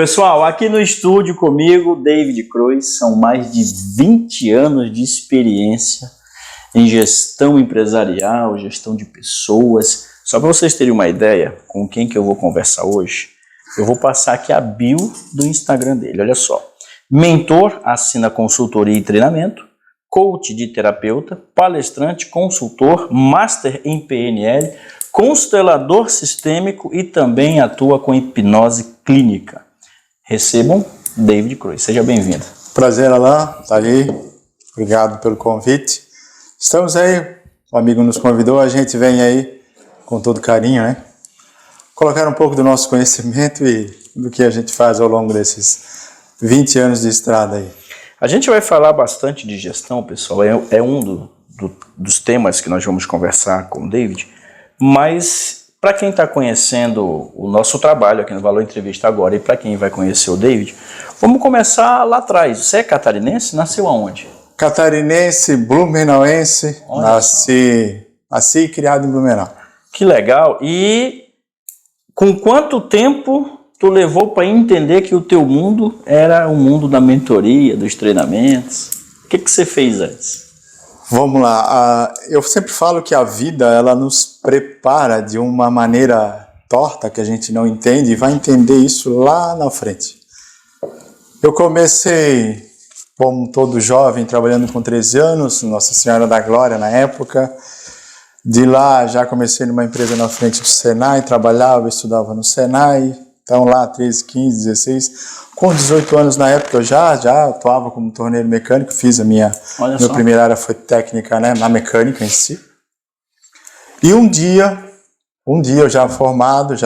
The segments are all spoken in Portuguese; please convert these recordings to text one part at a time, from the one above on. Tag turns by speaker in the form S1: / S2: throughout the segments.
S1: Pessoal, aqui no estúdio comigo, David Cruz, são mais de 20 anos de experiência em gestão empresarial, gestão de pessoas. Só para vocês terem uma ideia com quem que eu vou conversar hoje, eu vou passar aqui a bio do Instagram dele, olha só. Mentor, assina consultoria e treinamento, coach de terapeuta, palestrante, consultor, master em PNL, constelador sistêmico e também atua com hipnose clínica. Recebam David Cruz. Seja bem-vindo.
S2: Prazer, Alain, tá aí. Obrigado pelo convite. Estamos aí, o amigo nos convidou, a gente vem aí com todo carinho, né? Colocar um pouco do nosso conhecimento e do que a gente faz ao longo desses 20 anos de estrada aí.
S1: A gente vai falar bastante de gestão, pessoal, é um dos temas que nós vamos conversar com o David, mas para quem está conhecendo o nosso trabalho aqui no Valor Entrevista agora e para quem vai conhecer o David, vamos começar lá atrás. Você é catarinense? Nasceu aonde?
S2: Catarinense, blumenauense, nasci e criado em Blumenau.
S1: Que legal! E com quanto tempo tu levou para entender que o teu mundo era o mundo da mentoria, dos treinamentos? O que você fez antes?
S2: Vamos lá, eu sempre falo que a vida ela nos prepara de uma maneira torta que a gente não entende e vai entender isso lá na frente. Eu comecei, como todo jovem, trabalhando com 13 anos, Nossa Senhora da Glória na época. De lá já comecei numa empresa na frente do Senai, trabalhava, estudava no Senai. Então lá 13, 15, 16, com 18 anos na época eu já atuava como torneiro mecânico, fiz a minha primeira área foi técnica, né, na mecânica em si. E um dia eu já formado,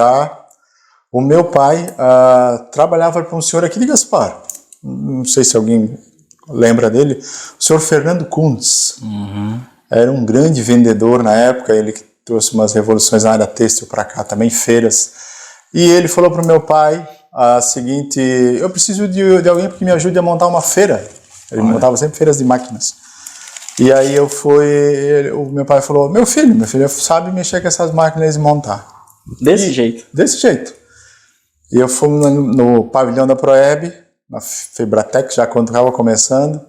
S2: o meu pai trabalhava para um senhor aqui de Gaspar, não sei se alguém lembra dele, o senhor Fernando Kuntz. Era um grande vendedor na época, ele que trouxe umas revoluções na área têxtil para cá, também feiras. E ele falou para o meu pai a seguinte, eu preciso de alguém que me ajude a montar uma feira. Ele montava sempre feiras de máquinas. E aí o meu pai falou, meu filho sabe mexer com essas máquinas e montar.
S1: Desse jeito?
S2: Desse jeito. E eu fui no pavilhão da Proeb, na Febratec, já quando estava começando.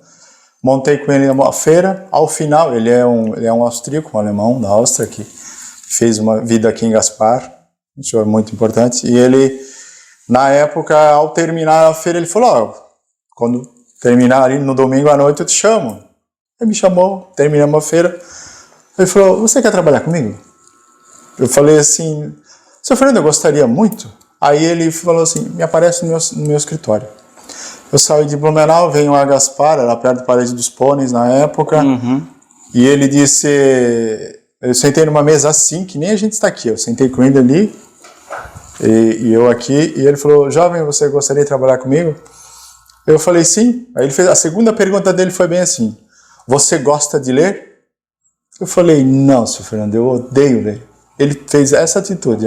S2: Montei com ele uma feira. Ao final, ele é um austríaco, um alemão da Áustria, que fez uma vida aqui em Gaspar. Um senhor muito importante, e ele, na época, ao terminar a feira, ele falou, quando terminar ali no domingo à noite eu te chamo. Ele me chamou, terminamos a feira, ele falou, você quer trabalhar comigo? Eu falei assim, seu Fernando, eu gostaria muito. Aí ele falou assim, me aparece no meu escritório. Eu saí de Blumenau, venho a Gaspar, era perto do Parede dos Pôneis na época, e ele disse, eu sentei numa mesa assim, que nem a gente está aqui, eu sentei com ele ali, e eu aqui, e ele falou, jovem, você gostaria de trabalhar comigo? Eu falei, sim. Aí ele fez, a segunda pergunta dele foi bem assim, você gosta de ler? Eu falei, não, seu Fernando, eu odeio ler. Ele fez essa atitude,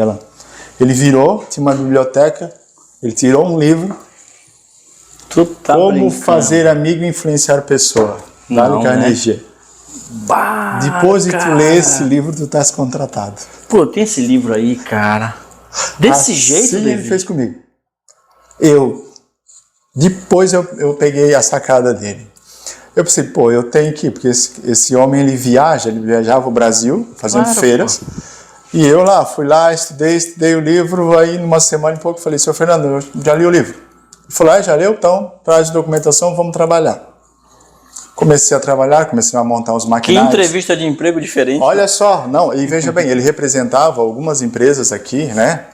S2: ele virou, tinha uma biblioteca, ele tirou um livro, Como Fazer Amigo e Influenciar Pessoa, Dale Carnegie. Depois de tu ler esse livro, tu estás contratado.
S1: Pô, tem esse livro aí, cara. Desse jeito,
S2: David? Ele fez comigo. Depois eu peguei a sacada dele. Eu pensei, pô, eu tenho que ir, porque esse homem, ele viajava o Brasil, fazendo feiras. Pô. E eu fui lá, estudei o livro, aí numa semana e pouco, falei, seu Fernando, eu já li o livro. Ele falou, já leu? Então, traz documentação, vamos trabalhar. Comecei a trabalhar, comecei a montar os maquinários.
S1: Que entrevista de emprego diferente.
S2: Olha só, e veja bem, ele representava algumas empresas aqui, né?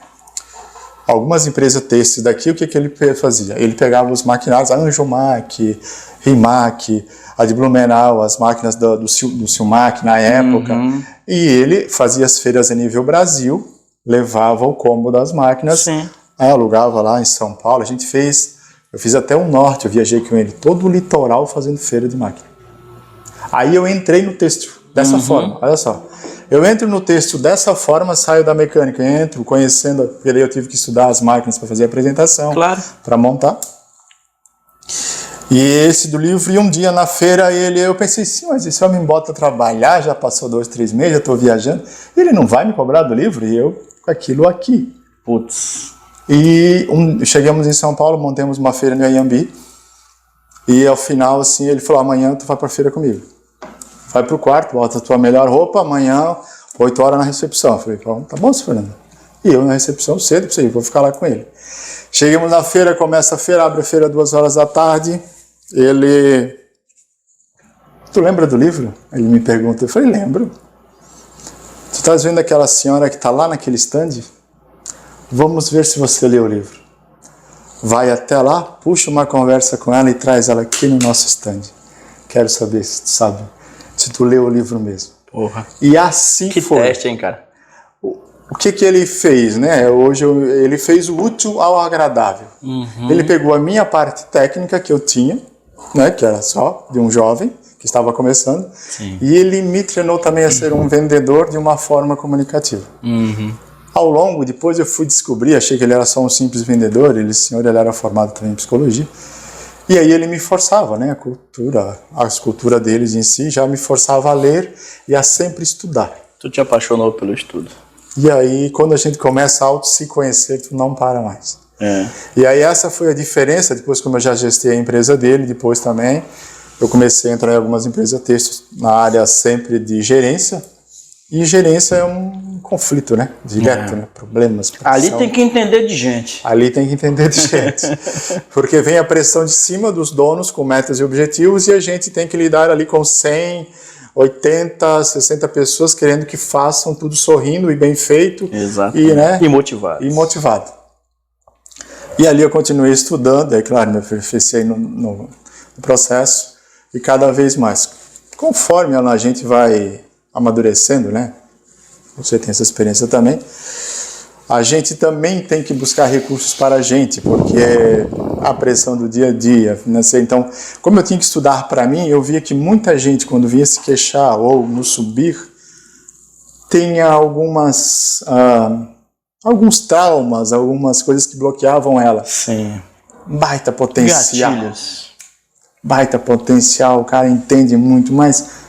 S2: Algumas empresas têxteis daqui, o que ele fazia? Ele pegava os maquinários, a Anjomac, Rimac, a de Blumenau, as máquinas do Silmac na época, e ele fazia as feiras a nível Brasil, levava o combo das máquinas, alugava lá em São Paulo, eu fiz até o norte, eu viajei com ele, todo o litoral fazendo feira de máquina. Aí eu entrei no têxtil, dessa forma, olha só. Eu entro no têxtil dessa forma, saio da mecânica, entro conhecendo, porque eu tive que estudar as máquinas para fazer a apresentação, para montar. E esse do livro, e um dia na feira, eu pensei, sim, mas esse homem me bota a trabalhar, já passou 2, 3 meses, já estou viajando, ele não vai me cobrar do livro? E eu com aquilo aqui.
S1: Putz.
S2: E chegamos em São Paulo, montamos uma feira no Anhembi. E ao final, assim, ele falou, amanhã tu vai pra feira comigo. Vai pro quarto, bota a tua melhor roupa, amanhã, 8 horas na recepção. Eu falei, tá bom, seu Fernando. E eu na recepção cedo, vou ficar lá com ele. Chegamos na feira, começa a feira, abre a feira 2 horas da tarde. Ele... Tu lembra do livro? Ele me pergunta. Eu falei, lembro. Tu estás vendo aquela senhora que está lá naquele stand? Vamos ver se você leu o livro. Vai até lá, puxa uma conversa com ela e traz ela aqui no nosso stand. Quero saber se tu sabe, se tu leu o livro mesmo.
S1: Porra.
S2: E assim
S1: que
S2: foi.
S1: Que teste, hein, cara?
S2: O que ele fez, né? Hoje ele fez o útil ao agradável. Uhum. Ele pegou a minha parte técnica que eu tinha, né? Que era só de um jovem que estava começando.
S1: Sim.
S2: E ele me treinou também a ser um vendedor de uma forma comunicativa.
S1: Uhum.
S2: Ao longo, depois eu fui descobrir, achei que ele era só um simples vendedor, ele era formado também em psicologia. E aí ele me forçava, né? A escultura deles em si já me forçava a ler e a sempre estudar.
S1: Tu te apaixonou pelo estudo.
S2: E aí, quando a gente começa a se conhecer, tu não para mais.
S1: É.
S2: E aí essa foi a diferença, depois como eu já gestei a empresa dele, depois também eu comecei a entrar em algumas empresas textos na área sempre de gerência. E gerência é um conflito, né? Direto, né? Problemas, pressão.
S1: Ali tem que entender de gente.
S2: Ali tem que entender de gente. Porque vem a pressão de cima dos donos com metas e objetivos e a gente tem que lidar ali com 100, 80, 60 pessoas querendo que façam tudo sorrindo e bem feito.
S1: Exato.
S2: E
S1: motivado.
S2: E motivado. E ali eu continuei estudando, aí claro, me aperfeiçoei no processo e cada vez mais. Conforme a gente vai amadurecendo, né? Você tem essa experiência também. A gente também tem que buscar recursos para a gente, porque é a pressão do dia a dia. Né? Então, como eu tinha que estudar para mim, eu via que muita gente, quando vinha se queixar ou nos subir, tinha alguns traumas, algumas coisas que bloqueavam ela.
S1: Sim.
S2: Baita potencial.
S1: Gatilhos.
S2: Baita potencial, o cara entende muito, mas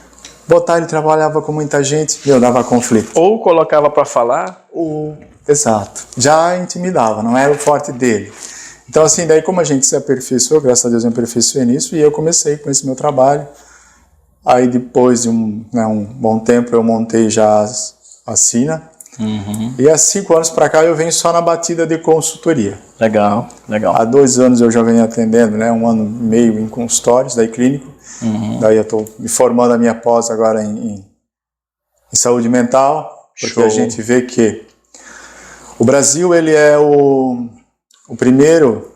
S2: botar ele trabalhava com muita gente, eu dava conflito.
S1: Ou colocava para falar, ou...
S2: Exato. Já intimidava, não era o forte dele. Então, assim, daí como a gente se aperfeiçoou, graças a Deus eu me aperfeiçoei nisso, e eu comecei com esse meu trabalho. Aí depois de um bom tempo eu montei já a Sina.
S1: Uhum.
S2: E há 5 anos para cá eu venho só na batida de consultoria.
S1: Legal, legal.
S2: Há 2 anos eu já venho atendendo, né? 1 ano e meio em consultórios, daí clínico. Uhum. Daí eu estou me formando a minha pós agora em saúde mental, porque Show. A gente vê que o Brasil ele é o primeiro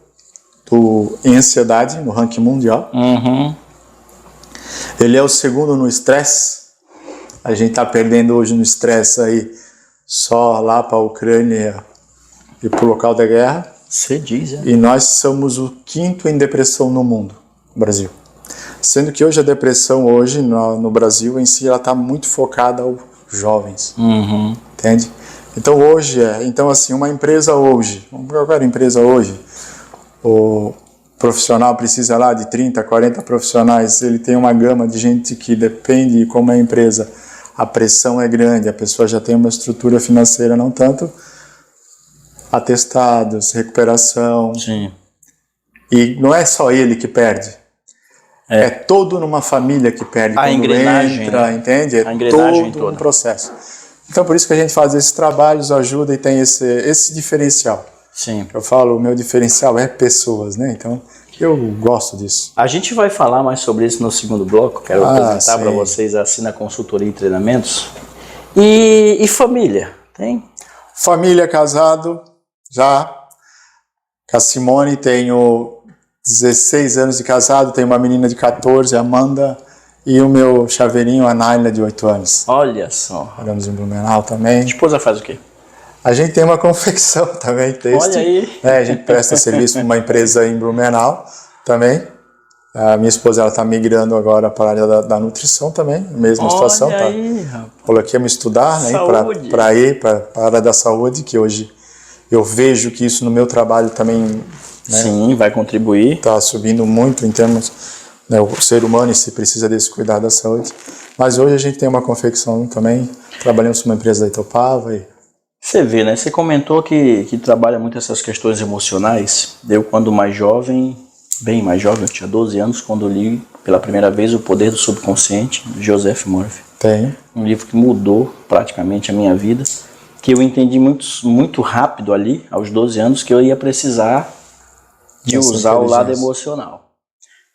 S2: em ansiedade no ranking mundial.
S1: Uhum.
S2: Ele é o segundo no estresse. A gente está perdendo hoje no estresse aí só lá para a Ucrânia e para o local da guerra.
S1: Você diz, é?
S2: E nós somos o 5º em depressão no mundo, no Brasil. Sendo que hoje a depressão no Brasil em si ela está muito focada aos jovens, entende? Então assim, uma empresa hoje, qualquer empresa hoje, o profissional precisa lá de 30, 40 profissionais, ele tem uma gama de gente que depende, como é a empresa, a pressão é grande, a pessoa já tem uma estrutura financeira, não tanto, atestados, recuperação.
S1: Sim.
S2: E não é só ele que perde. É todo numa família que perde
S1: a
S2: quando
S1: engrenagem,
S2: entra, entende? É todo um processo. Então, por isso que a gente faz esses trabalhos, ajuda e tem esse diferencial.
S1: Sim.
S2: Eu falo, o meu diferencial é pessoas, né? Então, eu gosto disso.
S1: A gente vai falar mais sobre isso no segundo bloco. Quero apresentar para vocês a Sina Consultoria e Treinamentos. E família, tem?
S2: Família, casado, já. Com a Simone tenho 16 anos de casado, tenho uma menina de 14, Amanda, e o meu chaveirinho, a Naila, de 8 anos.
S1: Olha só.
S2: Moramos em Blumenau também.
S1: A esposa faz o quê?
S2: A gente tem uma confecção também, texto.
S1: Olha aí.
S2: A gente presta serviço para uma empresa em Blumenau também. A minha esposa está migrando agora para a área da nutrição também, mesma situação.
S1: Olha aí, rapaz.
S2: Coloquei-me estudar, né, para ir para a área da saúde, que hoje eu vejo que isso no meu trabalho também... Né,
S1: sim, vai contribuir.
S2: Está subindo muito em termos... Né, o ser humano se precisa desse cuidado da saúde. Mas hoje a gente tem uma confecção também. Trabalhamos com uma empresa da Itopava e
S1: Você vê, né? Você comentou que trabalha muito essas questões emocionais. Eu, quando mais jovem, bem mais jovem, eu tinha 12 anos, quando li pela primeira vez O Poder do Subconsciente, de Joseph Murphy.
S2: Tem.
S1: Um livro que mudou praticamente a minha vida, que eu entendi muito rápido ali, aos 12 anos, que eu ia precisar de usar o lado emocional.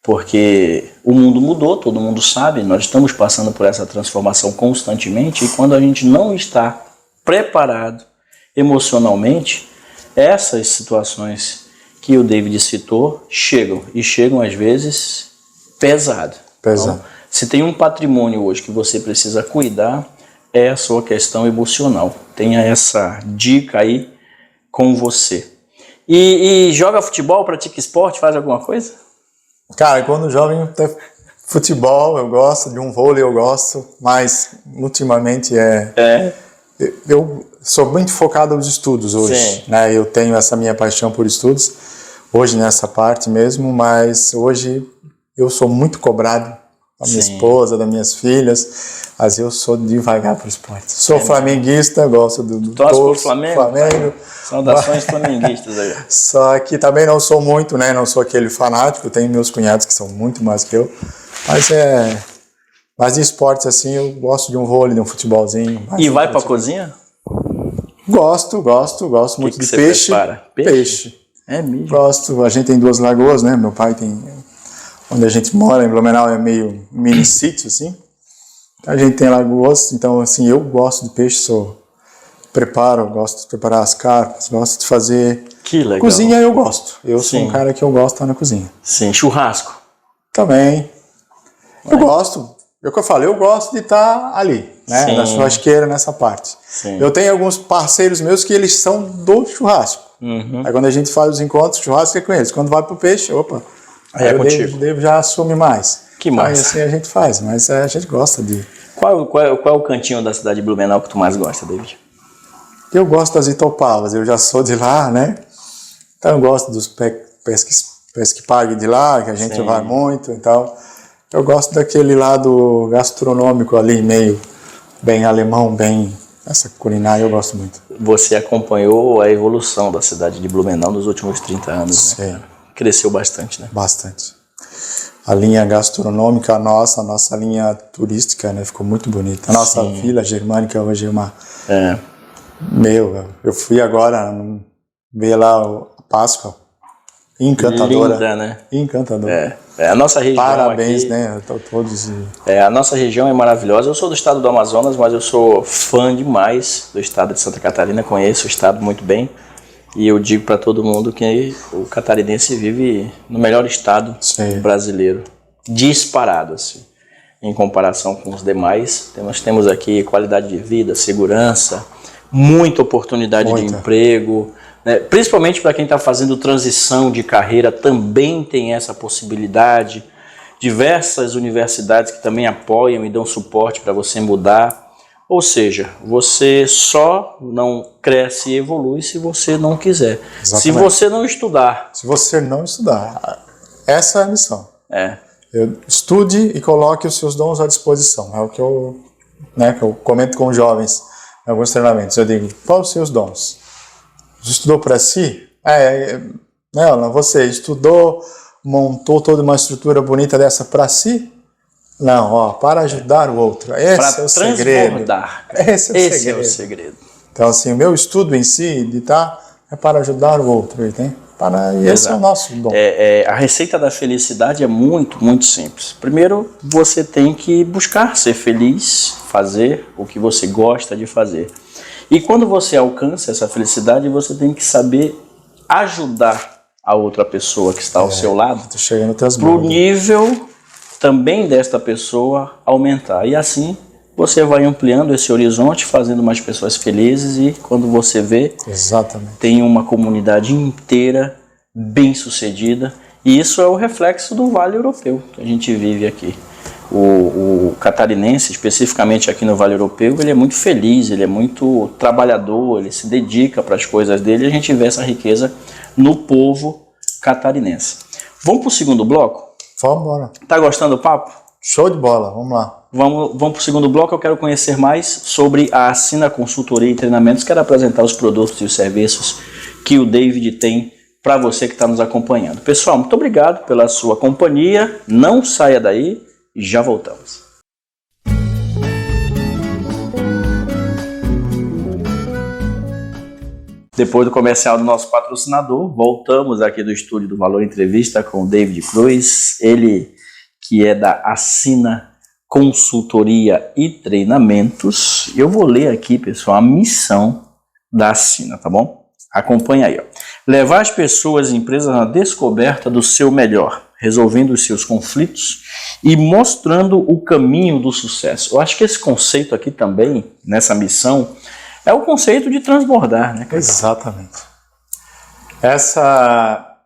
S1: Porque o mundo mudou, todo mundo sabe, nós estamos passando por essa transformação constantemente, e quando a gente não está preparado emocionalmente, essas situações que o David citou chegam, e chegam às vezes pesado. Então, se tem um patrimônio hoje que você precisa cuidar, é a sua questão emocional. Tenha essa dica aí com você. E joga futebol, pratica esporte, faz alguma coisa?
S2: Cara, quando jovem, até futebol eu gosto, de um vôlei eu gosto, mas ultimamente eu sou muito focado nos estudos hoje, né? Eu tenho essa minha paixão por estudos, hoje nessa parte mesmo, mas hoje eu sou muito cobrado da minha esposa, das minhas filhas, mas eu sou devagar para o esporte. Sou flamenguista, gosto do
S1: torce pro Flamengo. Saudações flamenguistas aí.
S2: Só que também não sou muito, né? Não sou aquele fanático, tenho meus cunhados que são muito mais que eu, mas de esportes assim, eu gosto de um vôlei, de um futebolzinho.
S1: E vai pra cozinha?
S2: Gosto muito de peixe. Peixe.
S1: É mesmo?
S2: Gosto, a gente tem 2 lagoas, né? Meu pai tem, onde a gente mora, em Blumenau, é meio mini sítio, assim. A gente tem lagoas, então assim, eu gosto de peixe, gosto de preparar as carpas, gosto de fazer...
S1: Que legal.
S2: Cozinha eu gosto, eu sou um cara que eu gosto de estar na cozinha.
S1: Sim, churrasco? Também.
S2: Eu gosto, é o que eu falo, eu gosto de estar ali, né, na churrasqueira, nessa parte. Sim. Eu tenho alguns parceiros meus que eles são do churrasco. Aí quando a gente faz os encontros, churrasco é com eles. Quando vai pro peixe, aí o David já assume mais.
S1: Que massa.
S2: Aí assim a gente faz, mas a gente gosta de...
S1: Qual é o cantinho da cidade de Blumenau que tu mais gosta, David?
S2: Eu gosto das Itopavas, eu já sou de lá, né? Então eu gosto dos pesque-pague de lá, que a gente vai muito, então eu gosto daquele lado gastronômico ali, meio bem alemão, bem... Essa culinária eu gosto muito. Você acompanhou a evolução da cidade de Blumenau nos últimos 30 anos, né? Cresceu bastante, né? Bastante. A linha gastronômica, a nossa linha turística, né? Ficou muito bonita. A nossa vila germânica hoje é uma... eu fui agora ver lá a Páscoa. Encantadora. Linda, né? Encantadora. A nossa região. Parabéns, aqui, né? Todos. A nossa região é maravilhosa. Eu sou do estado do Amazonas, mas eu sou fã demais do estado de Santa Catarina. Conheço o estado muito bem. E eu digo para todo mundo que o catarinense vive no melhor estado brasileiro. Disparado, assim. Em comparação com os demais. Nós temos aqui qualidade de vida, segurança, muita oportunidade de emprego. Né? Principalmente para quem está fazendo transição de carreira, também tem essa possibilidade. Diversas universidades que também apoiam e dão suporte para você mudar. Ou seja, você só não cresce e evolui se você não quiser. Exatamente. Se você não estudar. Se você não estudar. Essa é a missão. Estude e coloque os seus dons à disposição. É o que eu comento com os jovens em alguns treinamentos. Eu digo, quais os seus dons? Você estudou para si? Não, você estudou, montou toda uma estrutura bonita dessa para si? Não, para ajudar o outro. Esse é o segredo. Esse é o segredo. Então, assim, o meu estudo em si, é para ajudar o outro, entende? E esse é o nosso dom. A receita da felicidade é muito, muito simples. Primeiro, você tem que buscar ser feliz, fazer o que você gosta de fazer. E quando você alcança essa felicidade, você tem que saber ajudar a outra pessoa que está ao seu lado para o nível também desta pessoa aumentar. E assim você vai ampliando esse horizonte, fazendo mais pessoas felizes e quando você vê, tem uma comunidade inteira bem sucedida. E isso é o reflexo do Vale Europeu que a gente vive aqui. O catarinense, especificamente aqui no Vale Europeu, ele é muito feliz, ele é muito trabalhador, ele se dedica para as coisas dele e a gente vê essa riqueza no povo catarinense. Vamos para o segundo bloco? Vamos embora. Tá gostando do papo? Show de bola, vamos lá.
S1: vamos para o segundo bloco. Eu quero conhecer mais sobre a Assina Consultoria e Treinamentos. Quero apresentar os produtos e os serviços que o David tem para você que está nos acompanhando. Pessoal, muito obrigado pela sua companhia. Não saia daí e já voltamos. Depois do comercial do nosso patrocinador, voltamos aqui do estúdio do Valor Entrevista com o David Cruz, ele que é da Assina Consultoria e Treinamentos. Eu vou ler aqui, pessoal, a missão da Assina, tá bom? Acompanha aí, ó. Levar as pessoas e empresas na descoberta do seu melhor, resolvendo os seus conflitos e mostrando o caminho do sucesso. Eu acho que esse conceito aqui também, nessa missão, é o conceito de transbordar, né?
S2: Exatamente. Essa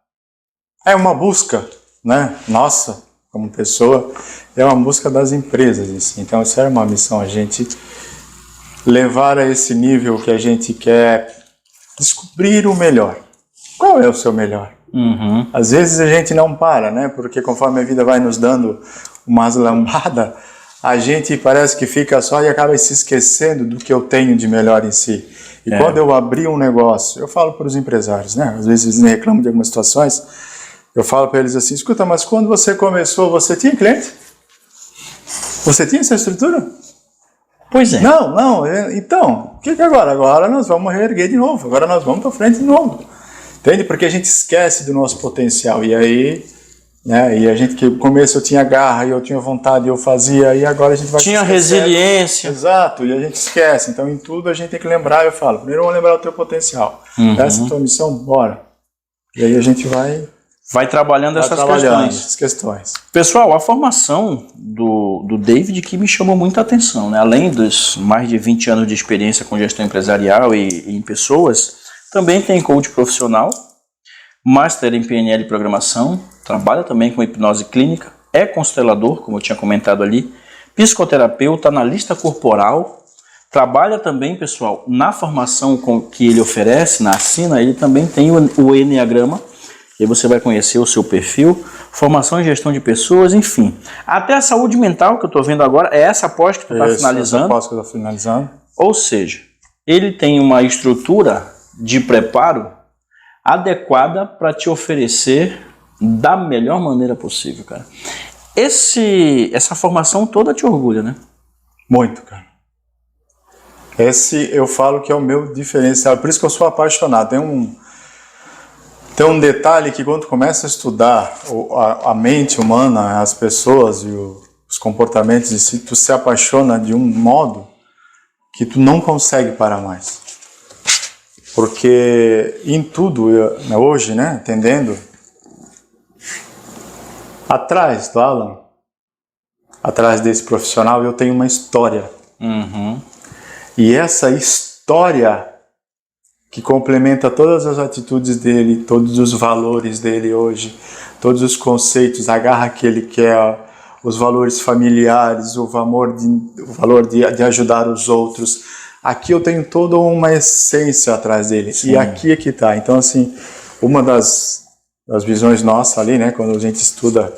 S2: é uma busca, né? Nossa, como pessoa, é uma busca das empresas. Assim. Então, essa é uma missão, a gente levar a esse nível que a gente quer descobrir o melhor. Qual é o seu melhor?
S1: Uhum.
S2: Às vezes a gente não para, né? Porque conforme a vida vai nos dando umas lambadas, a gente parece que fica só e acaba se esquecendo do que eu tenho de melhor em si. E quando eu abri um negócio, eu falo para os empresários, né? Às vezes eles me reclamam de algumas situações, eu falo para eles assim, escuta, mas quando você começou, você tinha cliente? Você tinha essa estrutura?
S1: Pois é.
S2: Não. Então, o que agora? Agora nós vamos reerguer de novo, agora nós vamos para frente de novo. Entende? Porque a gente esquece do nosso potencial. E aí... né? E a gente que no começo eu tinha garra e eu tinha vontade e eu fazia, e agora a gente vai...
S1: Tinha resiliência.
S2: Exato, e a gente esquece. Então em tudo a gente tem que lembrar, eu falo, primeiro vamos lembrar o teu potencial. Essa é a tua missão, bora. E aí a gente vai
S1: trabalhando essas
S2: questões.
S1: Pessoal, a formação do David que me chamou muita atenção, né? Além dos mais de 20 anos de experiência com gestão empresarial e em pessoas, também tem coach profissional, Master em PNL e Programação, trabalha também com hipnose clínica, é constelador, como eu tinha comentado ali, psicoterapeuta, analista corporal, trabalha também, pessoal, na formação que ele oferece, na Assina, ele também tem o Enneagrama, e você vai conhecer o seu perfil, formação em gestão de pessoas, enfim. Até a saúde mental que eu estou vendo agora, é essa pós que tu está finalizando.
S2: Essa pós que eu estou finalizando.
S1: Ou seja, ele tem uma estrutura de preparo adequada para te oferecer da melhor maneira possível, cara. Essa formação toda te orgulha, né?
S2: Muito, cara. Esse eu falo que é o meu diferencial, por isso que eu sou apaixonado. Tem um detalhe que quando tu começa a estudar a mente humana, as pessoas e os comportamentos de si, tu se apaixona de um modo que tu não consegue parar mais. Porque em tudo, hoje, né, entendendo, atrás do Alan, atrás desse profissional, eu tenho uma história.
S1: Uhum.
S2: E essa história que complementa todas as atitudes dele, todos os valores dele hoje, todos os conceitos, a garra que ele quer, os valores familiares, o valor de ajudar os outros. Aqui eu tenho toda uma essência atrás dele. Sim. E aqui é que está. Então, assim, uma das visões nossas ali, né, quando a gente estuda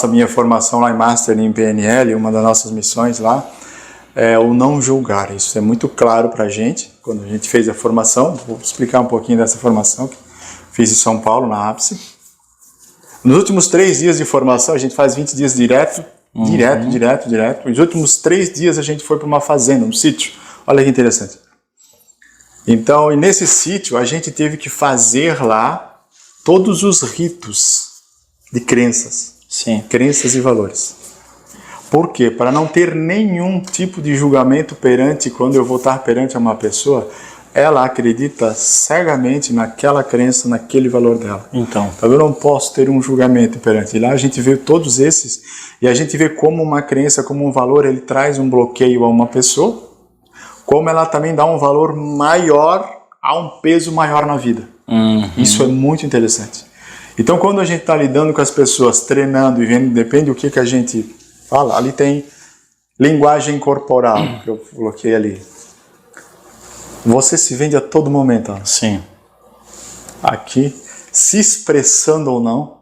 S2: minha formação lá em Master em PNL, uma das nossas missões lá, é o não julgar. Isso é muito claro para a gente, quando a gente fez a formação. Vou explicar um pouquinho dessa formação que fiz em São Paulo, na Ápice. Nos últimos 3 dias de formação, a gente faz 20 dias direto. Nos últimos 3 dias a gente foi para uma fazenda, um sítio. Olha que interessante. Então, e nesse sítio, a gente teve que fazer lá todos os ritos de crenças.
S1: Sim.
S2: Crenças e valores. Por quê? Para não ter nenhum tipo de julgamento quando eu vou estar perante uma pessoa, ela acredita cegamente naquela crença, naquele valor dela. Então eu não posso ter um julgamento perante. E lá a gente vê todos esses, e a gente vê como uma crença, como um valor, ele traz um bloqueio a uma pessoa, como ela também dá um valor maior, a um peso maior na vida. Isso é muito interessante. Então quando a gente está lidando com as pessoas, treinando e vendo, depende do que a gente fala, ali tem linguagem corporal, que eu coloquei ali. Você se vende a todo momento. Ó.
S1: Sim.
S2: Aqui, se expressando ou não,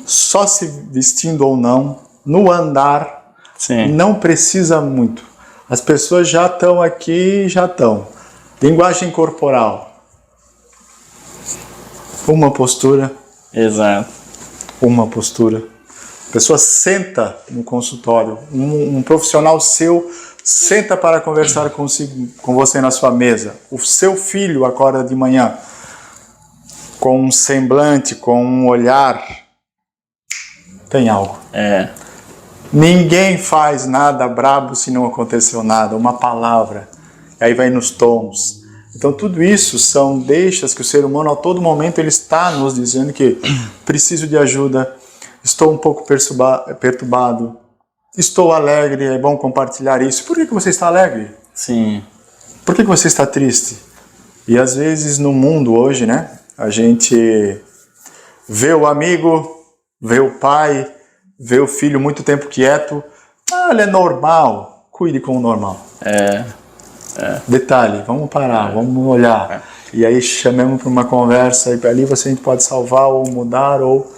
S2: só se vestindo ou não, no andar,
S1: Sim.
S2: Não precisa muito. As pessoas já estão aqui, já estão. Linguagem corporal. Uma postura.
S1: Exato.
S2: Uma postura. A pessoa senta no consultório. Um profissional seu senta para conversar com você na sua mesa. O seu filho acorda de manhã com um semblante, com um olhar. Tem algo. Ninguém faz nada brabo se não aconteceu nada. Uma palavra. Aí vai nos tons. Então tudo isso são deixas que o ser humano a todo momento ele está nos dizendo que preciso de ajuda, estou um pouco perturbado, estou alegre, é bom compartilhar isso. Por que você está alegre?
S1: Sim.
S2: Por que você está triste? E às vezes no mundo hoje, né, a gente vê o amigo, vê o pai, vê o filho muito tempo quieto. Ele é normal, cuide com o normal. Detalhe, vamos parar, vamos olhar. E aí chamamos para uma conversa e ali a gente pode salvar ou mudar ou...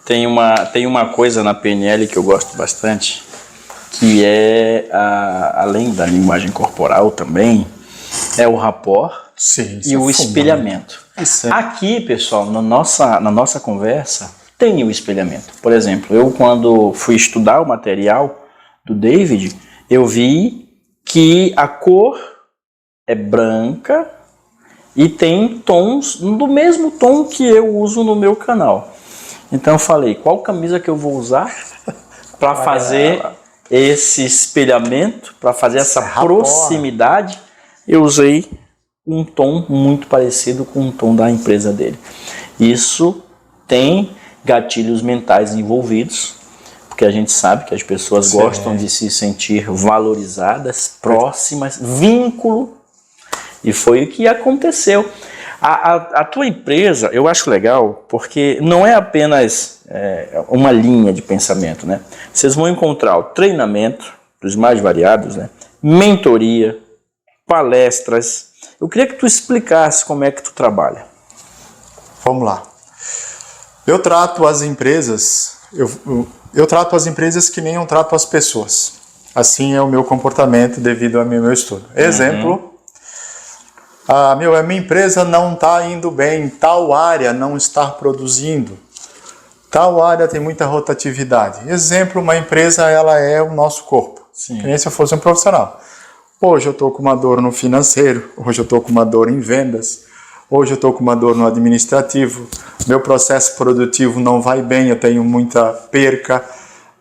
S1: Tem uma coisa na PNL que eu gosto bastante, que é, além da linguagem corporal também, é o rapport e o espelhamento. Aqui, pessoal, na nossa conversa, tem o espelhamento. Por exemplo, eu quando fui estudar o material do David, eu vi que a cor é branca e tem tons do mesmo tom que eu uso no meu canal. Então eu falei, qual camisa que eu vou usar para fazer esse espelhamento, para fazer essa proximidade? Eu usei um tom muito parecido com o tom da empresa dele. Isso tem gatilhos mentais envolvidos, porque a gente sabe que as pessoas gostam de se sentir valorizadas, próximas, vínculo. E foi o que aconteceu. A tua empresa, eu acho legal, porque não é apenas uma linha de pensamento, né? Vocês vão encontrar o treinamento dos mais variados, né? Mentoria, palestras. Eu queria que tu explicasse como é que tu trabalha.
S2: Vamos lá. Eu trato as empresas, eu trato as empresas que nem eu trato as pessoas. Assim é o meu comportamento devido ao meu estudo. Exemplo, a minha empresa não está indo bem, tal área não está produzindo, tal área tem muita rotatividade. Exemplo, uma empresa ela é o nosso corpo, que nem se eu fosse um profissional. Hoje eu estou com uma dor no financeiro, hoje eu estou com uma dor em vendas, hoje eu estou com uma dor no administrativo, meu processo produtivo não vai bem, eu tenho muita perca.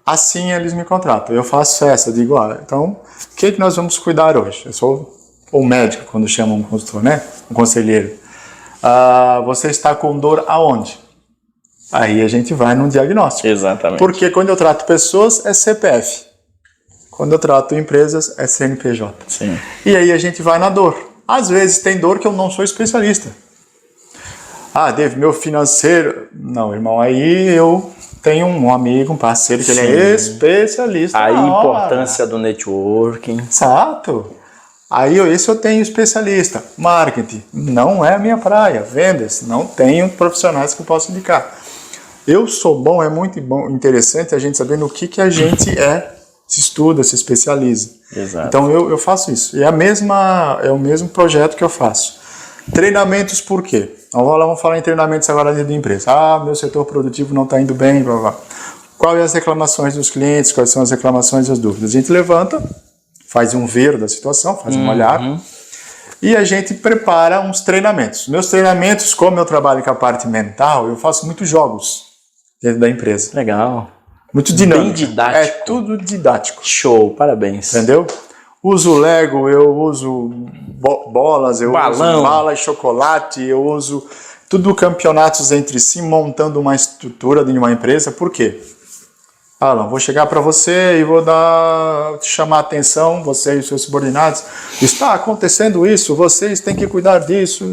S2: Assim eles me contratam, eu faço essa, digo, então o que nós vamos cuidar hoje? Eu sou ou médico, quando chamam um consultor, né? Um conselheiro. Você está com dor aonde? Aí a gente vai num diagnóstico.
S1: Exatamente.
S2: Porque quando eu trato pessoas, é CPF. Quando eu trato empresas, é CNPJ.
S1: Sim.
S2: E aí a gente vai na dor. Às vezes tem dor que eu não sou especialista. Dave, meu financeiro... Não, irmão, aí eu tenho um amigo, um parceiro, que ele é especialista.
S1: A importância do networking.
S2: Exato. Aí esse eu tenho especialista. Marketing, não é a minha praia. Vendas, não tenho profissionais que eu possa indicar. Eu sou bom, é muito bom, interessante a gente saber no que a gente se estuda, se especializa.
S1: Exato.
S2: Então eu faço isso. E é o mesmo projeto que eu faço. Treinamentos por quê? Vamos falar em treinamentos agora dentro da empresa. Meu setor produtivo não está indo bem, blá, blá. Quais as reclamações dos clientes, quais são as reclamações e as dúvidas? A gente levanta, faz um ver da situação, faz um olhar, e a gente prepara uns treinamentos. Meus treinamentos, como eu trabalho com a parte mental, eu faço muitos jogos dentro da empresa.
S1: Legal.
S2: Muito dinâmico.
S1: Bem didático.
S2: É tudo didático.
S1: Show, parabéns.
S2: Entendeu? Uso Lego, eu uso bolas, eu uso bala e chocolate, eu uso tudo campeonatos entre si, montando uma estrutura de uma empresa. Por quê? Alan, vou chegar para você e vou te chamar a atenção, você e os seus subordinados. Está acontecendo isso, vocês têm que cuidar disso.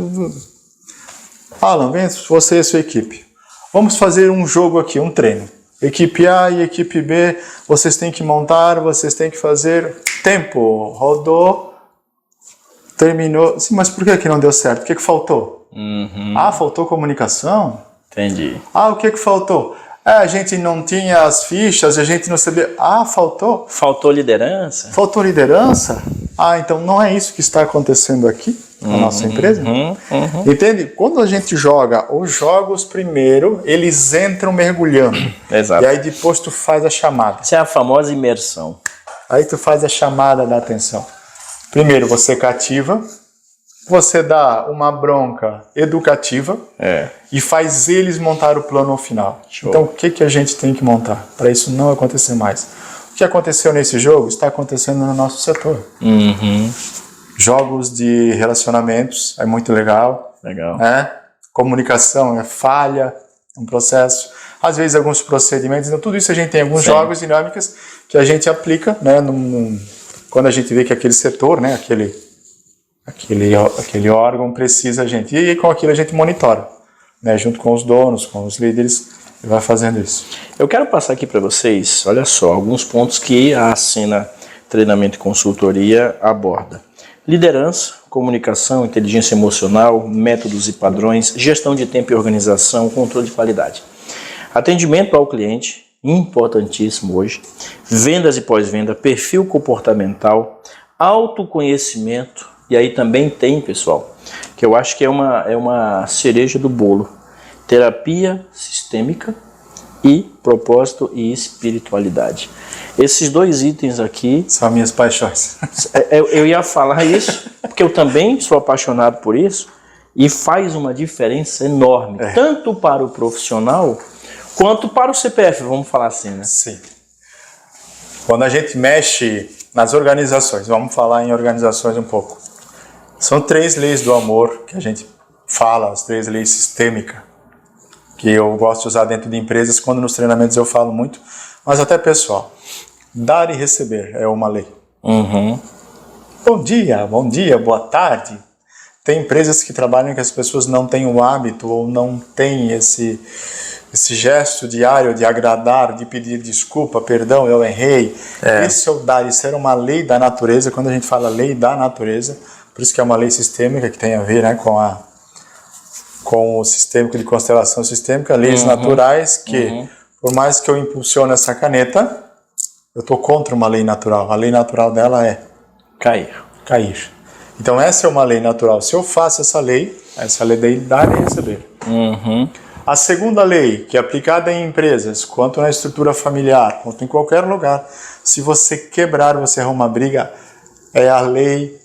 S2: Alan, vem você e sua equipe. Vamos fazer um jogo aqui, um treino. Equipe A e equipe B, vocês têm que montar, vocês têm que fazer. Tempo, rodou, terminou. Sim, mas por que não deu certo? O que faltou? Faltou comunicação?
S1: Entendi.
S2: O que faltou? A gente não tinha as fichas, a gente não sabia. Ah, faltou?
S1: Faltou liderança?
S2: Faltou liderança? Ah, então não é isso que está acontecendo aqui na nossa empresa? Entende? Quando a gente joga os jogos primeiro, eles entram mergulhando.
S1: Exato.
S2: E aí depois tu faz a chamada.
S1: Essa é a famosa imersão.
S2: Aí tu faz a chamada da atenção. Primeiro você cativa, você dá uma bronca educativa e faz eles montar o plano final.
S1: Show.
S2: Então o que a gente tem que montar para isso não acontecer mais? O que aconteceu nesse jogo está acontecendo no nosso setor. Jogos de relacionamentos é muito legal.
S1: Legal.
S2: Comunicação é falha, um processo. Às vezes alguns procedimentos. Então tudo isso a gente tem alguns jogos, dinâmicas que a gente aplica, né, quando a gente vê que aquele setor, né, aquele órgão precisa a gente. E com aquilo a gente monitora, né, junto com os donos, com os líderes, e vai fazendo isso.
S1: Eu quero passar aqui para vocês, olha só, alguns pontos que a Assina Treinamento e Consultoria aborda. Liderança, comunicação, inteligência emocional, métodos e padrões, gestão de tempo e organização, controle de qualidade. Atendimento ao cliente, importantíssimo hoje. Vendas e pós-venda, perfil comportamental, autoconhecimento. E aí também tem, pessoal, que eu acho que é uma cereja do bolo. Terapia sistêmica e propósito e espiritualidade. Esses dois itens aqui...
S2: São minhas paixões.
S1: Eu ia falar isso, porque eu também sou apaixonado por isso e faz uma diferença enorme, tanto para o profissional quanto para o CPF, vamos falar assim, né?
S2: Sim. Quando a gente mexe nas organizações, vamos falar em organizações um pouco. São 3 leis do amor que a gente fala, as 3 leis sistêmicas, que eu gosto de usar dentro de empresas, quando nos treinamentos eu falo muito, mas até pessoal. Dar e receber é uma lei. Bom dia, boa tarde. Tem empresas que trabalham que as pessoas não têm o hábito ou não têm esse gesto diário de agradar, de pedir desculpa, perdão, eu errei. Esse é o dar, isso era uma lei da natureza. Quando a gente fala lei da natureza, por isso que é uma lei sistêmica que tem a ver, né, com o sistêmico de constelação sistêmica, leis naturais que, por mais que eu impulsione essa caneta, eu estou contra uma lei natural. A lei natural dela é cair. Então essa é uma lei natural. Se eu faço essa lei de dar e receber. A segunda lei, que é aplicada em empresas, quanto na estrutura familiar, quanto em qualquer lugar, se você quebrar, você arruma briga, é a lei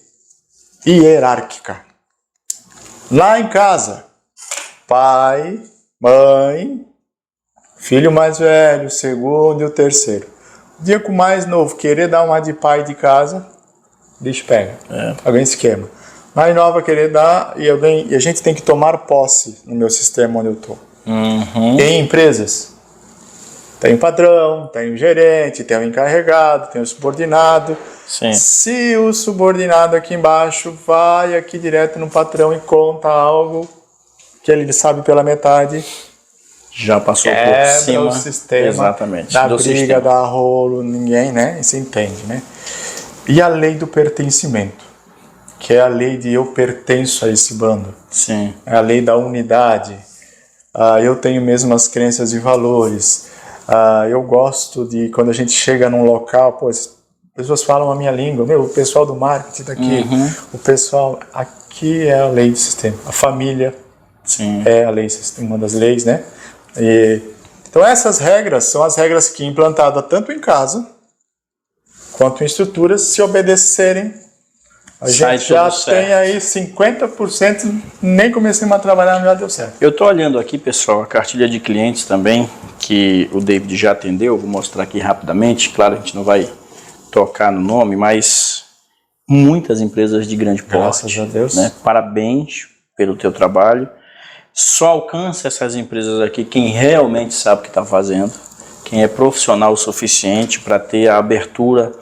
S2: hierárquica. Lá em casa, pai, mãe, filho mais velho, segundo e o terceiro. O dia que o mais novo querer dar uma de pai de casa, bicho pega. Alguém se queima. Mais nova querer dar e a gente tem que tomar posse no meu sistema onde eu estou. Em empresas, tem o patrão, tem o gerente, tem o encarregado, tem o subordinado.
S1: Sim.
S2: Se o subordinado aqui embaixo vai aqui direto no patrão e conta algo que ele sabe pela metade,
S1: já passou por cima
S2: o sistema,
S1: exatamente,
S2: da
S1: do
S2: briga,
S1: sistema.
S2: dá rolo, ninguém, né? Se entende, né? E a lei do pertencimento, que é a lei de eu pertenço a esse bando.
S1: Sim.
S2: É a lei da unidade. Eu tenho mesmo as crenças e valores. Eu gosto de, quando a gente chega num local, pô, as pessoas falam a minha língua, o pessoal do marketing daqui, o pessoal, aqui é a lei do sistema. A família é a lei, uma das leis, né? Então essas regras são as regras que implantadas tanto em casa quanto em estruturas, se obedecerem, a gente já tem aí 50%, nem comecei a trabalhar, já deu certo.
S1: Eu estou olhando aqui, pessoal, a cartilha de clientes também, que o David já atendeu, vou mostrar aqui rapidamente, claro, a gente não vai tocar no nome, mas muitas empresas de grande porte.
S2: Graças a Deus.
S1: Né? Parabéns pelo teu trabalho. Só alcança essas empresas aqui quem realmente sabe o que está fazendo, quem é profissional o suficiente para ter a abertura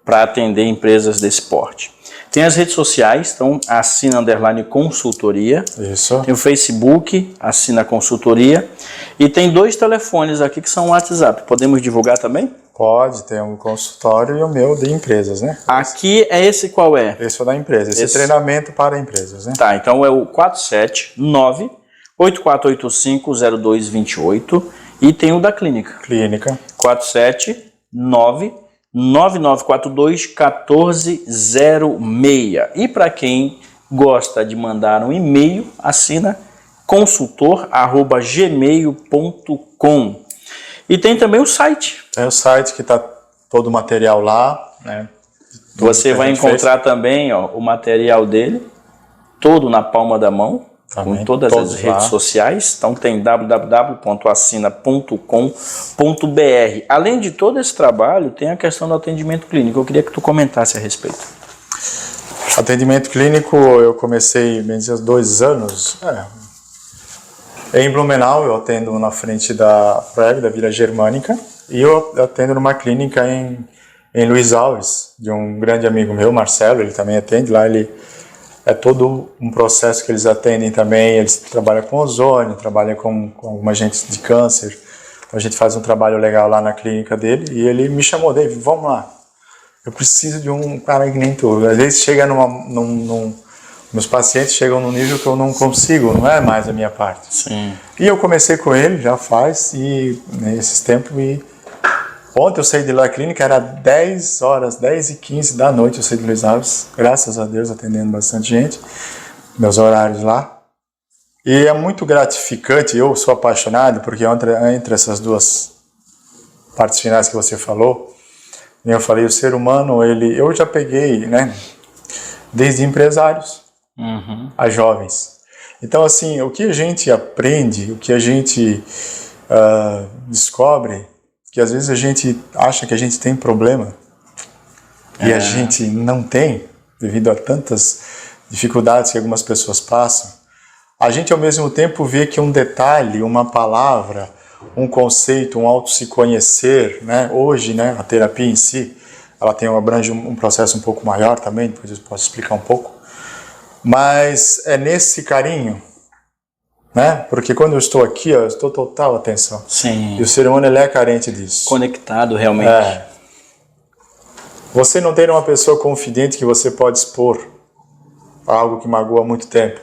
S1: para atender empresas desse porte. Tem as redes sociais, então Assina _consultoria.
S2: Isso.
S1: Tem o Facebook, Assina Consultoria. E tem 2 telefones aqui que são WhatsApp. Podemos divulgar também?
S2: Pode, tem um consultório e o meu de empresas, né?
S1: Aqui é esse qual é?
S2: Esse é o da empresa, esse treinamento para empresas, né?
S1: Tá, então é o 479-8485-0228 E tem o da clínica.
S2: Clínica.
S1: 479-9942-1406. E para quem gosta de mandar um e-mail, assina consultor@gmail.com. E tem também o site.
S2: Tem o site que está todo o material lá, né?
S1: Você vai encontrar também, ó, o material dele todo na palma da mão, também, com todas as redes sociais. Então tem www.assina.com.br. Além de todo esse trabalho, tem a questão do atendimento clínico. Eu queria que tu comentasse a respeito.
S2: Atendimento clínico, eu comecei há 2 anos. Em Blumenau, eu atendo na frente da PREG, da Vila Germânica, e eu atendo numa clínica em Luiz Alves, de um grande amigo meu, Marcelo. Ele também atende lá. É todo um processo que eles atendem também. Eles trabalham com ozônio, trabalham com alguma gente de câncer. Então a gente faz um trabalho legal lá na clínica dele, e ele me chamou: David, vamos lá. Eu preciso de um cara que nem tu. Às vezes chega meus pacientes chegam num nível que eu não consigo, não é mais a minha parte.
S1: Sim.
S2: E eu comecei com ele, já faz, e nesses tempos, ontem eu saí de lá da clínica, era 10 horas, 10h15 da noite eu saí de Luiz Alves, graças a Deus, atendendo bastante gente, meus horários lá. E é muito gratificante, eu sou apaixonado, porque entre essas duas partes finais que você falou, eu falei, o ser humano, eu já peguei, né, desde empresários a jovens. Então, assim, o que a gente aprende, o que a gente descobre, que às vezes a gente acha que a gente tem problema e a gente não tem, devido a tantas dificuldades que algumas pessoas passam. A gente, ao mesmo tempo, vê que um detalhe, uma palavra, um conceito, um auto se conhecer, né? Hoje, né, a terapia em si, ela abrange um processo um pouco maior também, depois eu posso explicar um pouco. Mas é nesse carinho, né? Porque quando eu estou aqui, eu estou total atenção.
S1: Sim.
S2: E o ser humano, ele é carente disso.
S1: Conectado, realmente.
S2: Você não tem uma pessoa confidente que você pode expor algo que magoa há muito tempo.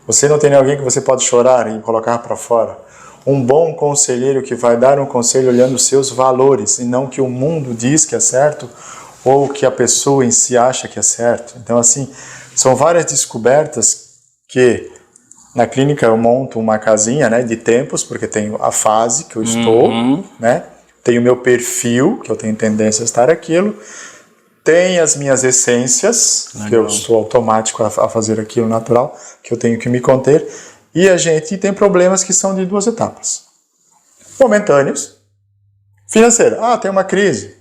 S2: Você não tem alguém que você pode chorar e colocar para fora. Um bom conselheiro que vai dar um conselho olhando os seus valores, e não o que o mundo diz que é certo ou o que a pessoa em si acha que é certo. Então, assim, são várias descobertas que na clínica eu monto uma casinha, né, de tempos, porque tenho a fase que eu estou, né, tenho o meu perfil, que eu tenho tendência a estar aquilo, tem as minhas essências, legal, que eu sou automático a fazer aquilo natural, que eu tenho que me conter, e a gente tem problemas que são de 2 etapas. Momentâneos. Financeira. Tem uma crise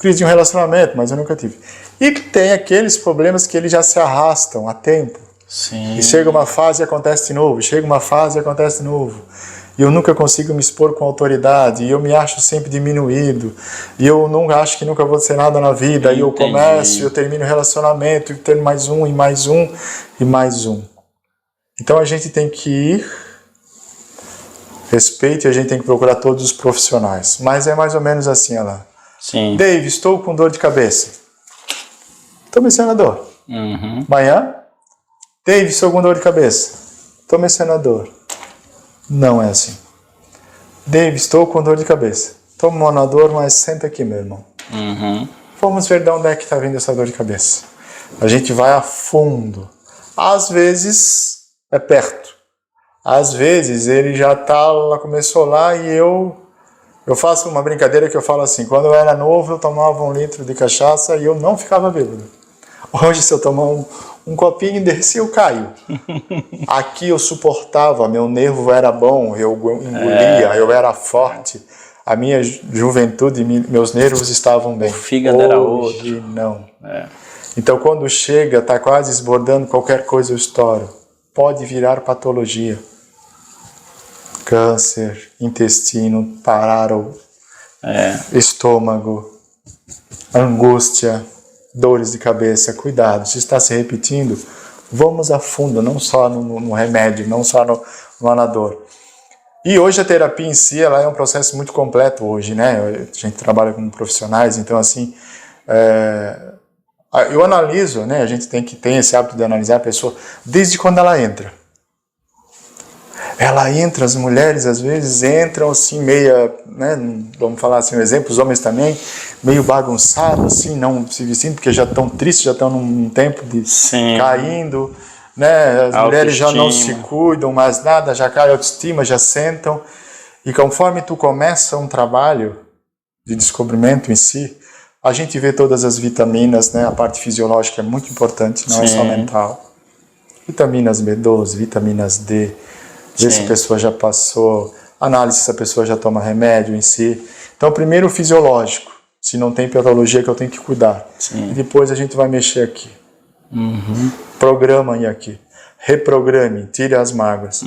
S2: de um relacionamento, mas eu nunca tive. E tem aqueles problemas que eles já se arrastam há tempo.
S1: Sim.
S2: E chega uma fase e acontece de novo, chega uma fase e acontece de novo. E eu nunca consigo me expor com autoridade, e eu me acho sempre diminuído, e eu não acho que nunca vou ser nada na vida, e eu começo, eu termino o relacionamento, e tenho mais um, e mais um, e mais um. Então a gente tem que ir, respeito, e a gente tem que procurar todos os profissionais. Mas é mais ou menos assim, olha lá.
S1: Sim.
S2: Dave, estou com dor de cabeça. Tome senador. Amanhã, Dave, estou com dor de cabeça. Tome senador. Não é assim. Dave, estou com dor de cabeça. Toma um monador, mas senta aqui, meu irmão. Vamos ver de onde é que está vindo essa dor de cabeça. A gente vai a fundo. Às vezes é perto. Às vezes ele já começou lá, e eu faço uma brincadeira que eu falo assim: quando eu era novo eu tomava 1 litro de cachaça e eu não ficava bêbado. Hoje, se eu tomar um copinho desse, eu caio. Aqui eu suportava, meu nervo era bom, eu engolia, eu era forte. A minha juventude, meus nervos estavam bem.
S1: O fígado era outro.
S2: Hoje não. Então, quando chega, está quase esbordando, qualquer coisa eu estouro. Pode virar patologia. Câncer, intestino, parar o estômago, angústia, dores de cabeça. Cuidado, se está se repetindo, vamos a fundo, não só no remédio, não só no anador. E hoje a terapia em si, ela é um processo muito completo hoje, né? A gente trabalha com profissionais, então assim, eu analiso, né? A gente tem esse hábito de analisar a pessoa desde quando ela entra. ela entra, as mulheres às vezes entram assim meia, né, vamos falar assim um exemplo, os homens também, meio bagunçados assim, não se vestindo porque já estão tristes, já estão num tempo de caindo, né, as mulheres já não se cuidam mais nada, já cai a autoestima, já sentam, e conforme tu começa um trabalho de descobrimento em si, a gente vê todas as vitaminas, né, a parte fisiológica é muito importante, não é só mental, vitaminas B12, vitaminas D, ver se a pessoa já passou análise, se a pessoa já toma remédio em si. Então, primeiro o fisiológico, se não tem patologia que eu tenho que cuidar. E depois a gente vai mexer aqui. Programa aqui. Reprograme, tire as mágoas.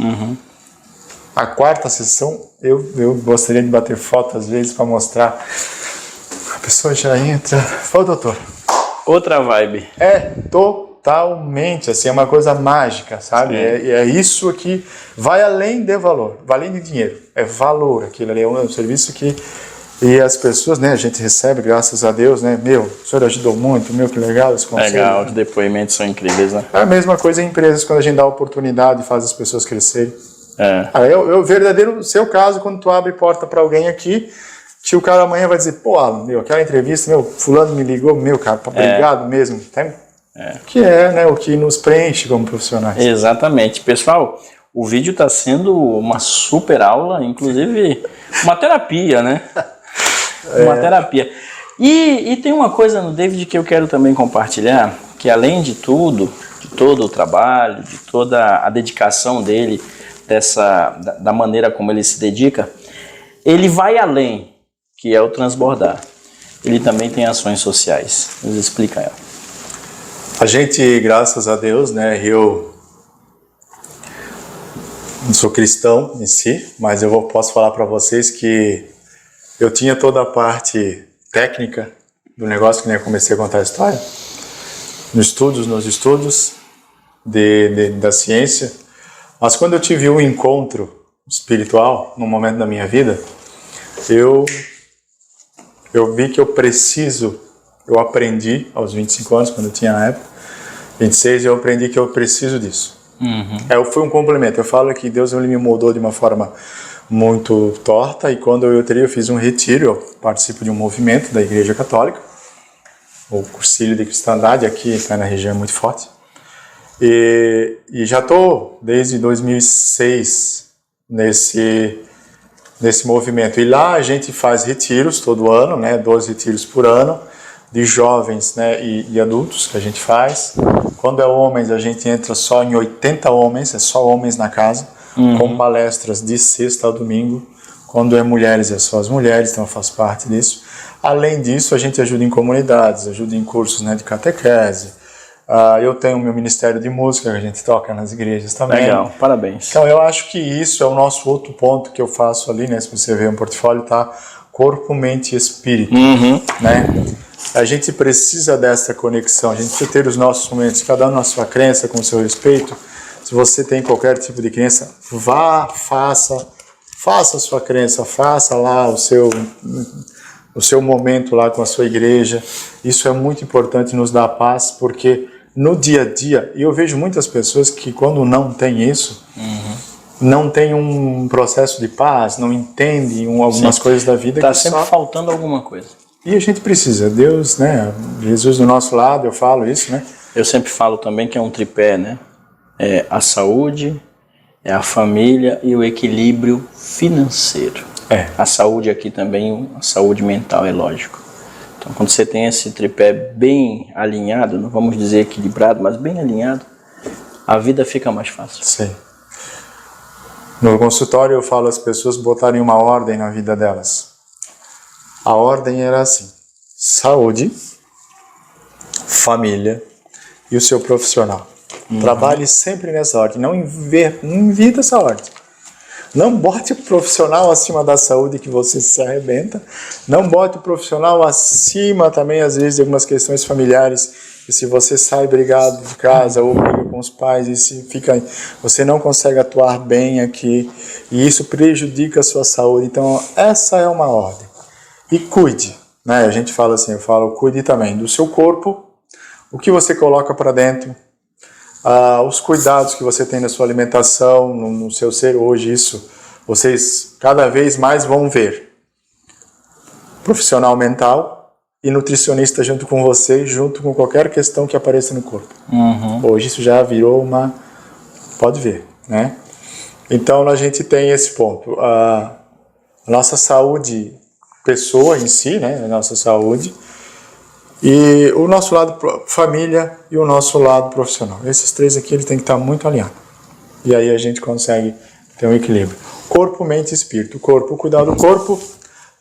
S2: A quarta sessão, eu gostaria de bater foto às vezes para mostrar. A pessoa já entra. Fala, doutor.
S1: Outra vibe.
S2: Totalmente, assim, é uma coisa mágica, sabe? É isso aqui, vai além de valor, vai além de dinheiro, é valor, aquilo ali é um serviço que, e as pessoas, né, a gente recebe, graças a Deus, né, o senhor ajudou muito, que legal esse conselho.
S1: Legal, os depoimentos são incríveis, né?
S2: É a mesma coisa em empresas, quando a gente dá oportunidade e faz as pessoas crescerem. É o verdadeiro, seu caso, quando tu abre porta para alguém aqui, que o cara amanhã vai dizer, pô, Alan, aquela entrevista, fulano me ligou, cara, obrigado mesmo, que né, o que nos preenche como profissionais.
S1: Exatamente. Pessoal, o vídeo está sendo uma super aula, inclusive uma terapia, né? Uma terapia. E tem uma coisa no David que eu quero também compartilhar, que além de tudo, de todo o trabalho, de toda a dedicação dele, da maneira como ele se dedica, ele vai além, que é o transbordar. Ele também tem ações sociais. Nos explica ela.
S2: A gente, graças a Deus, né, eu não sou cristão em si, mas eu posso falar para vocês que eu tinha toda a parte técnica do negócio, que nem eu comecei a contar a história, nos estudos da ciência, mas quando eu tive um encontro espiritual, num momento da minha vida, eu vi que eu aprendi aos 25 anos, quando eu tinha na época, 26, eu aprendi que eu preciso disso. Foi um complemento. Eu falo que Deus ele me moldou de uma forma muito torta, e quando eu fiz um retiro, eu participo de um movimento da Igreja Católica, o Cursilho de Cristandade, aqui na região é muito forte, e já estou desde 2006 nesse movimento, e lá a gente faz retiros todo ano, né, 12 retiros por ano, de jovens, né, e adultos que a gente faz. Quando é homens, a gente entra só em 80 homens, é só homens na casa, com palestras de sexta a domingo. Quando é mulheres, é só as mulheres, então eu faço parte disso. Além disso, a gente ajuda em comunidades, ajuda em cursos, né, de catequese. Eu tenho o meu ministério de música, que a gente toca nas igrejas também.
S1: Legal, parabéns.
S2: Então eu acho que isso é o nosso outro ponto que eu faço ali, né, se você ver um portfólio, tá? Corpo, mente e espírito, né? A gente precisa dessa conexão, a gente precisa ter os nossos momentos, cada um na sua crença, com o seu respeito. Se você tem qualquer tipo de crença, faça a sua crença, faça lá o seu momento lá com a sua igreja. Isso é muito importante, nos dá paz, porque no dia a dia, e eu vejo muitas pessoas que quando não tem isso, não tem um processo de paz, não entendem algumas coisas da vida.
S1: Está sempre faltando alguma coisa.
S2: E a gente precisa, Deus, né? Jesus do nosso lado, eu falo isso, né?
S1: Eu sempre falo também que é um tripé, né? É a saúde, é a família e o equilíbrio financeiro. A saúde aqui também, a saúde mental, é lógico. Então, quando você tem esse tripé bem alinhado, não vamos dizer equilibrado, mas bem alinhado, a vida fica mais fácil.
S2: Sim. No consultório eu falo às pessoas botarem uma ordem na vida delas. A ordem era assim: saúde, família e o seu profissional. Trabalhe sempre nessa ordem, não invita essa ordem. Não bote o profissional acima da saúde, que você se arrebenta. Não bote o profissional acima também, às vezes, de algumas questões familiares. E se você sai brigado de casa ou briga com os pais, você não consegue atuar bem aqui, e isso prejudica a sua saúde. Então, essa é uma ordem. E cuide, né? A gente fala assim, cuide também do seu corpo, o que você coloca para dentro, Os cuidados que você tem na sua alimentação, no seu ser hoje, isso vocês cada vez mais vão ver. Profissional mental e nutricionista junto com você, junto com qualquer questão que apareça no corpo. Hoje isso já virou uma... Pode ver, né? Então a gente tem esse ponto. A nossa saúde, pessoa em si, né? A nossa saúde. E o nosso lado família e o nosso lado profissional. Esses três aqui eles têm que estar muito alinhados. E aí a gente consegue ter um equilíbrio. Corpo, mente e espírito. Corpo, cuidar do corpo.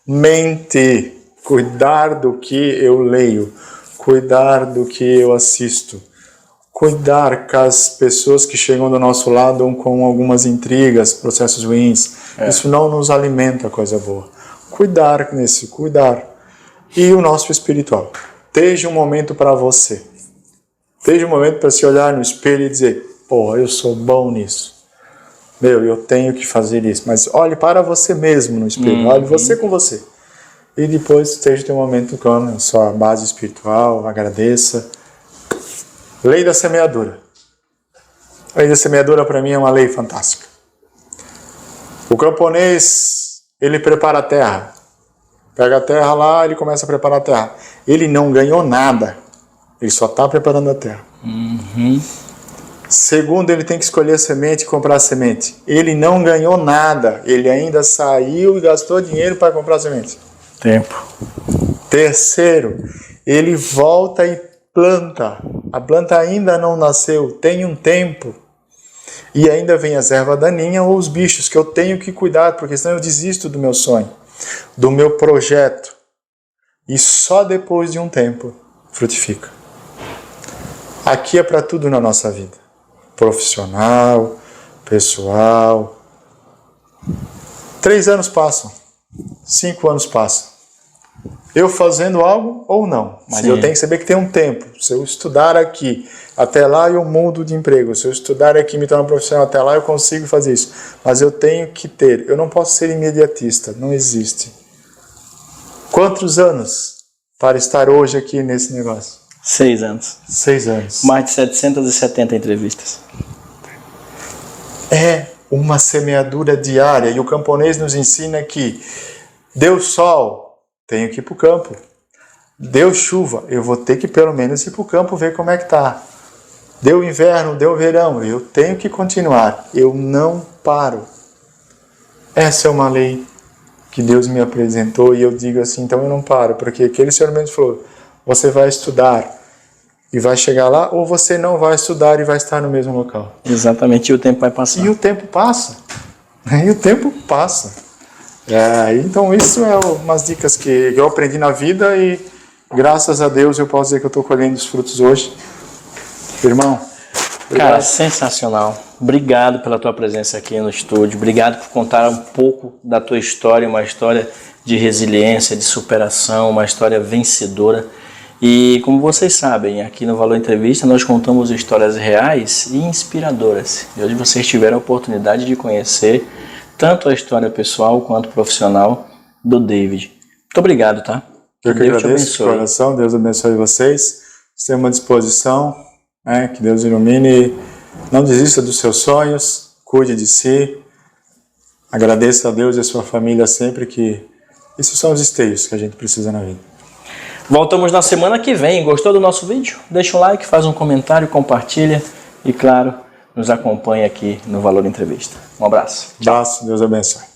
S2: Mente, cuidar do que eu leio. Cuidar do que eu assisto. Cuidar com as pessoas que chegam do nosso lado com algumas intrigas, processos ruins. Isso não nos alimenta coisa boa. Cuidar. E o nosso espiritual. Esteja um momento para você. Esteja um momento para se olhar no espelho e dizer, pô, eu sou bom nisso. Eu tenho que fazer isso. Mas olhe para você mesmo no espelho. Olhe você com você. E depois esteja um momento com a sua base espiritual, agradeça. Lei da semeadura. A lei da semeadura para mim é uma lei fantástica. O camponês, ele prepara a terra. Pega a terra lá, ele começa a preparar a terra. Ele não ganhou nada. Ele só está preparando a terra. Segundo, ele tem que escolher a semente e comprar a semente. Ele não ganhou nada. Ele ainda saiu e gastou dinheiro para comprar a semente.
S1: Tempo.
S2: Terceiro, ele volta e planta. A planta ainda não nasceu. Tem um tempo. E ainda vem as ervas daninhas ou os bichos que eu tenho que cuidar, porque senão eu desisto do meu sonho, do meu projeto. E só depois de um tempo frutifica. Aqui é para tudo na nossa vida. Profissional, pessoal. 3 anos passam. 5 anos passam. Eu fazendo algo ou não. Mas eu tenho que saber que tem um tempo. Se eu estudar aqui, até lá eu mudo de emprego. Se eu estudar aqui e me tornar profissional, até lá eu consigo fazer isso. Mas eu tenho que ter. Eu não posso ser imediatista. Não existe. Quantos anos para estar hoje aqui nesse negócio?
S1: 6 anos.
S2: 6 anos.
S1: Mais de 770 entrevistas.
S2: É uma semeadura diária. E o camponês nos ensina que deu sol, tenho que ir para o campo. Deu chuva, eu vou ter que pelo menos ir para o campo ver como é que está. Deu inverno, deu verão, eu tenho que continuar. Eu não paro. Essa é uma lei que Deus me apresentou e eu digo assim, então eu não paro, porque aquele Senhor mesmo falou, você vai estudar e vai chegar lá, ou você não vai estudar e vai estar no mesmo local.
S1: Exatamente, e o tempo vai passar.
S2: E o tempo passa. E o tempo passa. Então isso é umas dicas que eu aprendi na vida e graças a Deus eu posso dizer que eu estou colhendo os frutos hoje. Irmão, obrigado.
S1: Cara, sensacional. Obrigado pela tua presença aqui no estúdio. Obrigado por contar um pouco da tua história, uma história de resiliência, de superação, uma história vencedora. E como vocês sabem, aqui no Valor Entrevista nós contamos histórias reais e inspiradoras. E hoje vocês tiveram a oportunidade de conhecer tanto a história pessoal quanto profissional do David. Muito obrigado, tá?
S2: Eu que agradeço de coração, Deus abençoe vocês. Estamos à disposição, que Deus ilumine. Não desista dos seus sonhos, cuide de si. Agradeça a Deus e a sua família sempre, que esses são os esteios que a gente precisa na vida.
S1: Voltamos na semana que vem. Gostou do nosso vídeo? Deixa um like, faz um comentário, compartilha e, claro, nos acompanha aqui no Valor Entrevista. Um abraço.
S2: Abraço, Deus abençoe.